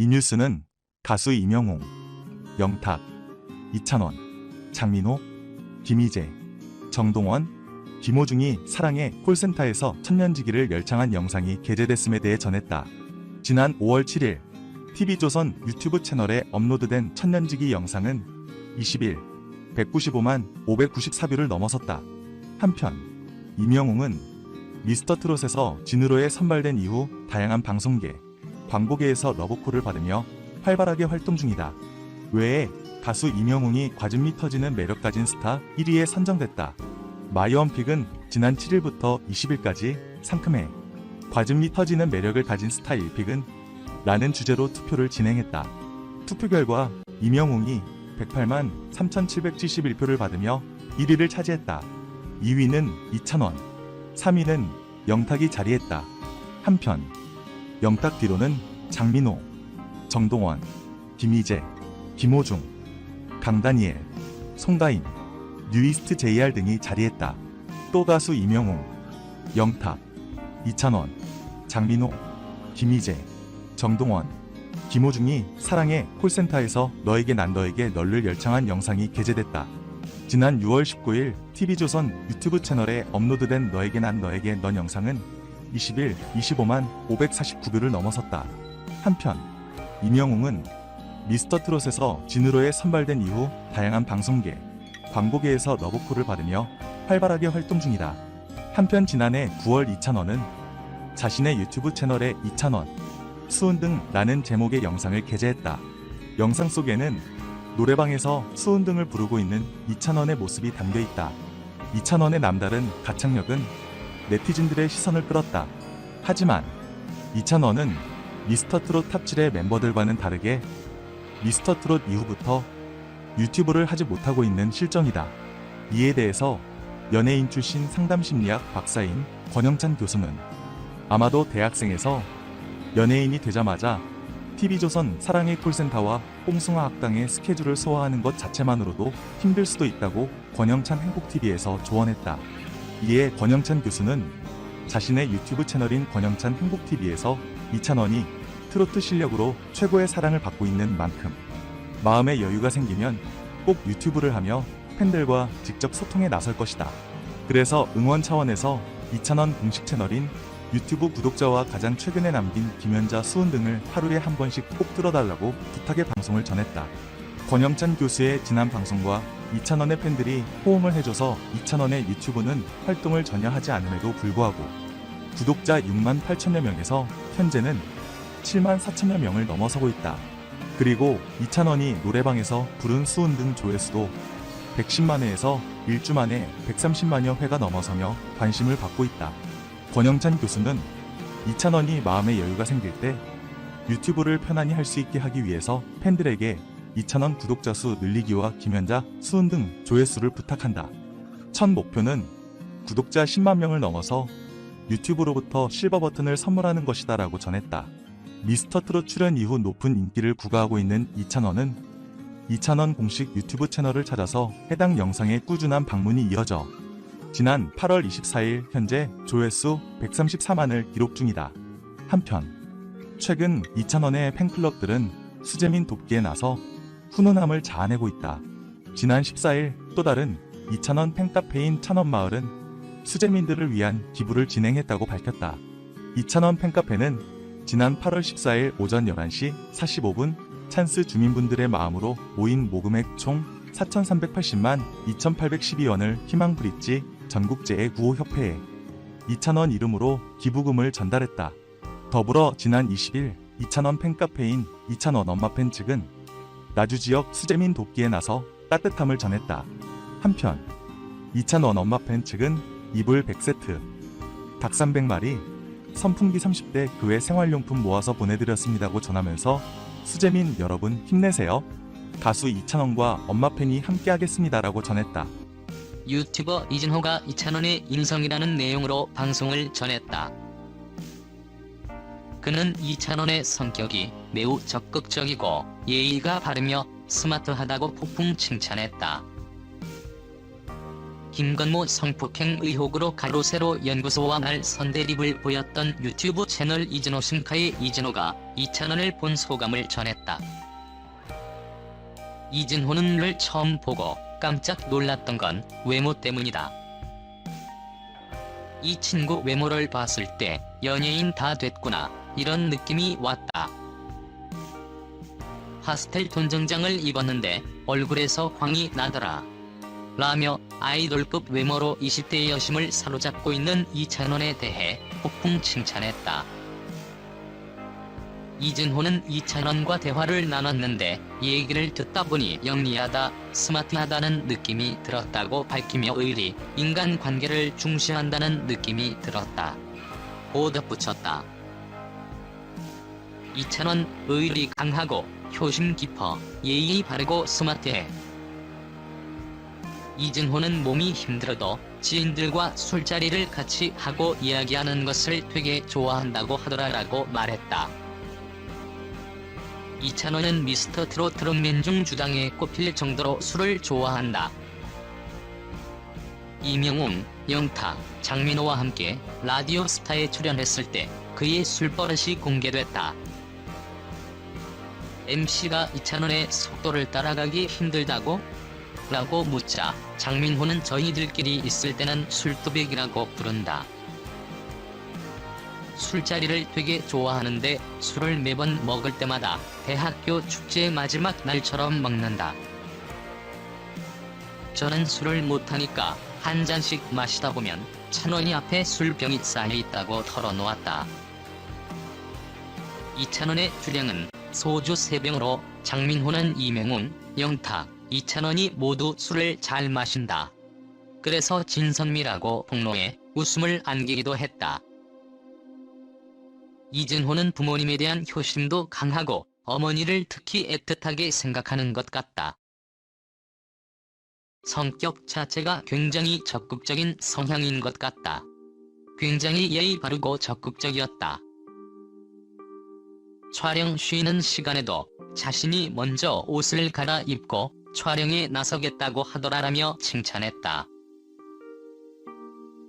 이 뉴스는 가수 임영웅, 영탁, 이찬원, 장민호, 김희재, 정동원, 김호중이 사랑의 콜센터에서 천년지기를 열창한 영상이 게재됐음에 대해 전했다. 지난 5월 7일 TV조선 유튜브 채널에 업로드된 천년지기 영상은 20일 195만 594뷰를 넘어섰다. 한편 임영웅은 미스터트롯에서 진으로에 선발된 이후 다양한 방송계, 광고계에서 러브콜을 받으며 활발하게 활동 중이다. 외에 가수 임영웅이 과즙미 터지는 매력 가진 스타 1위에 선정됐다. 마이원픽은 지난 7일부터 20일까지 상큼해 과즙미 터지는 매력을 가진 스타 1픽은 라는 주제로 투표를 진행했다. 투표 결과 임영웅이 108만 3,771표를 받으며 1위를 차지했다. 2위는 이찬원, 3위는 영탁이 자리했다. 한편 영탁 뒤로는 장민호, 정동원, 김희재, 김호중, 강다니엘, 송가인, 뉴이스트 JR 등이 자리했다. 또 가수 임영웅, 영탁, 이찬원, 장민호, 김희재, 정동원, 김호중이 사랑의 콜센터에서 너에게 난 너에게 널를 열창한 영상이 게재됐다. 지난 6월 19일 TV조선 유튜브 채널에 업로드된 너에게 난 너에게 넌 영상은 20일 25만 549뷰를 넘어섰다. 한편 임영웅은 미스터트롯에서 진으로에 선발된 이후 다양한 방송계, 광고계에서 러브콜을 받으며 활발하게 활동 중이다. 한편 지난해 9월 이찬원은 자신의 유튜브 채널에 이찬원, 수은 등 라는 제목의 영상을 게재했다. 영상 속에는 노래방에서 수은 등을 부르고 있는 이찬원의 모습이 담겨 있다. 이찬원의 남다른 가창력은 네티즌들의 시선을 끌었다. 하지만 이찬원은 미스터트롯 탑7의 멤버들과는 다르게 미스터트롯 이후부터 유튜브를 하지 못하고 있는 실정이다. 이에 대해서 연예인 출신 상담심리학 박사인 권영찬 교수는 아마도 대학생에서 연예인이 되자마자 TV조선 사랑의 콜센터와 뽕숭아 학당의 스케줄을 소화하는 것 자체만으로도 힘들 수도 있다고 권영찬 행복TV에서 조언했다. 이에 권영찬 교수는 자신의 유튜브 채널인 권영찬 행복TV에서 이찬원이 트로트 실력으로 최고의 사랑을 받고 있는 만큼 마음의 여유가 생기면 꼭 유튜브를 하며 팬들과 직접 소통에 나설 것이다. 그래서 응원 차원에서 이찬원 공식 채널인 유튜브 구독자와 가장 최근에 남긴 김연자 수은 등을 하루에 한 번씩 꼭 들어달라고 부탁의 방송을 전했다. 권영찬 교수의 지난 방송과 이찬원의 팬들이 호응을 해줘서 이찬원의 유튜브는 활동을 전혀 하지 않음에도 불구하고 구독자 6만 8천여 명에서 현재는 7만 4천여 명을 넘어서고 있다. 그리고 이찬원이 노래방에서 부른 수은 등 조회수도 110만 회에서 일주 만에 130만여 회가 넘어서며 관심을 받고 있다. 권영찬 교수는 이찬원이 마음의 여유가 생길 때 유튜브를 편안히 할 수 있게 하기 위해서 팬들에게 이찬원 구독자 수 늘리기와 김연자, 수은 등 조회수를 부탁한다. 첫 목표는 구독자 10만 명을 넘어서 유튜브로부터 실버 버튼을 선물하는 것이다 라고 전했다. 미스터트롯 출연 이후 높은 인기를 구가하고 있는 이찬원은 이찬원 공식 유튜브 채널을 찾아서 해당 영상에 꾸준한 방문이 이어져 지난 8월 24일 현재 조회수 134만을 기록 중이다. 한편 최근 이찬원의 팬클럽들은 수재민 돕기에 나서 훈훈함을 자아내고 있다. 지난 14일 또 다른 이찬원 팬카페인 찬원마을은 수재민들을 위한 기부를 진행했다고 밝혔다. 이찬원 팬카페는 지난 8월 14일 오전 11시 45분 찬스 주민분들의 마음으로 모인 모금액 총 4,380만 2,812원을 희망브릿지 전국재해구호협회에 이찬원 이름으로 기부금을 전달했다. 더불어 지난 20일 이찬원 팬카페인 이찬원 엄마팬 측은 나주지역 수재민 돕기에 나서 따뜻함을 전했다. 한편 이찬원 엄마팬 측은 이불 100세트, 닭 300마리, 선풍기 30대 그 외 생활용품 모아서 보내드렸습니다고 전하면서 수재민 여러분 힘내세요. 가수 이찬원과 엄마팬이 함께하겠습니다라고 전했다. 유튜버 이진호가 이찬원의 인성이라는 내용으로 방송을 전했다. 그는 이찬원의 성격이 매우 적극적이고 예의가 바르며 스마트하다고 폭풍 칭찬했다. 김건모 성폭행 의혹으로 가로세로 연구소와 날 선대립을 보였던 유튜브 채널 이진호 신카의 이진호가 이찬원을 본 소감을 전했다. 이진호는 를 처음 보고 깜짝 놀랐던 건 외모 때문이다. 이 친구 외모를 봤을 때 연예인 다 됐구나 이런 느낌이 왔다. 파스텔 톤 정장을 입었는데 얼굴에서 광이 나더라. 라며 아이돌급 외모로 20대의 여심을 사로잡고 있는 이찬원에 대해 폭풍 칭찬했다. 이진호는 이찬원과 대화를 나눴는데 얘기를 듣다 보니 영리하다, 스마트하다는 느낌이 들었다고 밝히며 의리, 인간관계를 중시한다는 느낌이 들었다. 고 덧붙였다. 이찬원, 의리 강하고 효심 깊어, 예의 바르고 스마트해. 이진호는 몸이 힘들어도 지인들과 술자리를 같이 하고 이야기하는 것을 되게 좋아한다고 하더라라고 말했다. 이찬원은 미스터 트롯 트롯맨 중 주당에 꼽힐 정도로 술을 좋아한다. 이명웅, 영탁, 장민호와 함께 라디오 스타에 출연했을 때 그의 술버릇이 공개됐다. MC가 이찬원의 속도를 따라가기 힘들다고? 라고 묻자 장민호는 저희들끼리 있을 때는 술도백이라고 부른다. 술자리를 되게 좋아하는데 술을 매번 먹을 때마다 대학교 축제 마지막 날처럼 먹는다. 저는 술을 못하니까 한 잔씩 마시다 보면 찬원이 앞에 술병이 쌓여있다고 털어놓았다. 이찬원의 주량은 소주 3병으로 장민호는 이명웅, 영탁, 이찬원이 모두 술을 잘 마신다. 그래서 진선미라고 폭로해 웃음을 안기기도 했다. 이진호는 부모님에 대한 효심도 강하고 어머니를 특히 애틋하게 생각하는 것 같다. 성격 자체가 굉장히 적극적인 성향인 것 같다. 굉장히 예의 바르고 적극적이었다. 촬영 쉬는 시간에도 자신이 먼저 옷을 갈아입고 촬영에 나서겠다고 하더라라며 칭찬했다.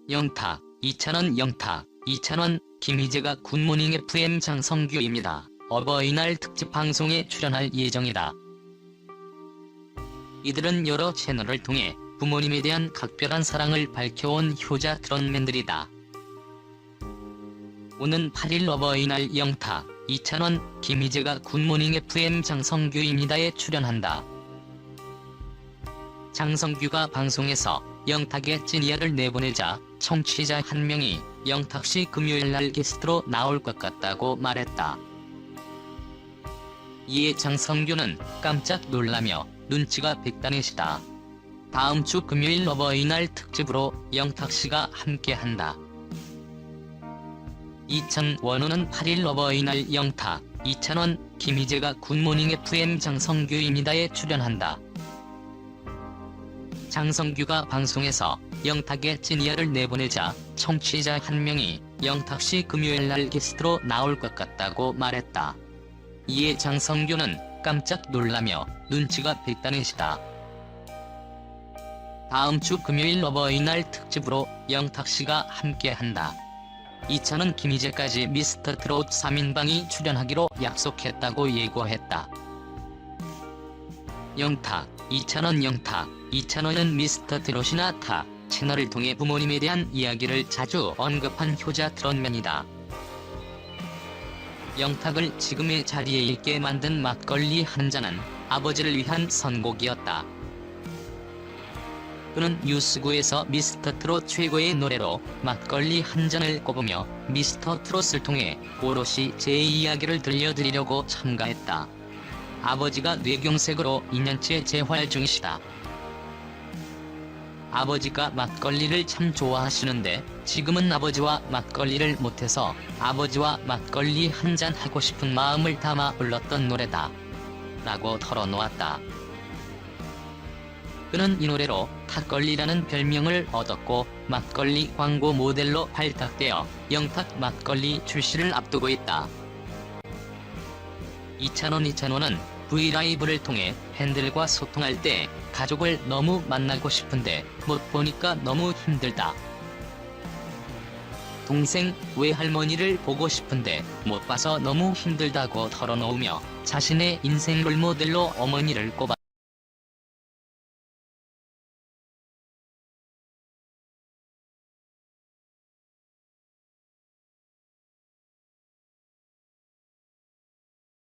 영탁, 이찬원 영탁, 이찬원, 김희재가 굿모닝 FM 장성규입니다. 어버이날 특집 방송에 출연할 예정이다. 이들은 여러 채널을 통해 부모님에 대한 각별한 사랑을 밝혀온 효자 트롯맨들이다. 오는 8일 어버이날 영탁, 이찬원, 김희재가 굿모닝 FM 장성규입니다에 출연한다. 장성규가 방송에서 영탁의 찐이야를 내보내자 청취자 한 명이 영탁씨 금요일날 게스트로 나올 것 같다고 말했다. 이에 장성규는 깜짝 놀라며 눈치가 백단이시다. 다음 주 금요일 어버이날 특집으로 영탁씨가 함께한다. 이찬원은 8일 어버이날 영탁, 이찬원, 김희재가 굿모닝 FM 장성규입니다에 출연한다. 장성규가 방송에서 영탁의 찐이야를 내보내자 청취자 한 명이 영탁씨 금요일날 게스트로 나올 것 같다고 말했다. 이에 장성규는 깜짝 놀라며 눈치가 백단이시다. 다음 주 금요일 어버이날 특집으로 영탁씨가 함께한다. 이찬원 김희재까지 미스터 트롯 3인방이 출연하기로 약속했다고 예고했다. 영탁, 이찬원 영탁, 이찬원은 미스터 트롯이나 타 채널을 통해 부모님에 대한 이야기를 자주 언급한 효자 트롯맨이다. 영탁을 지금의 자리에 있게 만든 막걸리 한 잔은 아버지를 위한 선곡이었다. 그는 뉴스구에서 미스터 트롯 최고의 노래로 막걸리 한 잔을 꼽으며 미스터 트롯을 통해 오롯이 제 이야기를 들려드리려고 참가했다. 아버지가 뇌경색으로 2년째 재활 중이시다. 아버지가 막걸리를 참 좋아하시는데 지금은 아버지와 막걸리를 못해서 아버지와 막걸리 한 잔 하고 싶은 마음을 담아 불렀던 노래다. 라고 털어놓았다. 그는 이 노래로 탁걸리라는 별명을 얻었고 막걸리 광고 모델로 발탁되어 영탁 막걸리 출시를 앞두고 있다. 이찬원은 브이라이브를 통해 팬들과 소통할 때 가족을 너무 만나고 싶은데 못 보니까 너무 힘들다. 동생 외할머니를 보고 싶은데 못 봐서 너무 힘들다고 털어놓으며 자신의 인생 롤모델로 어머니를 꼽았다.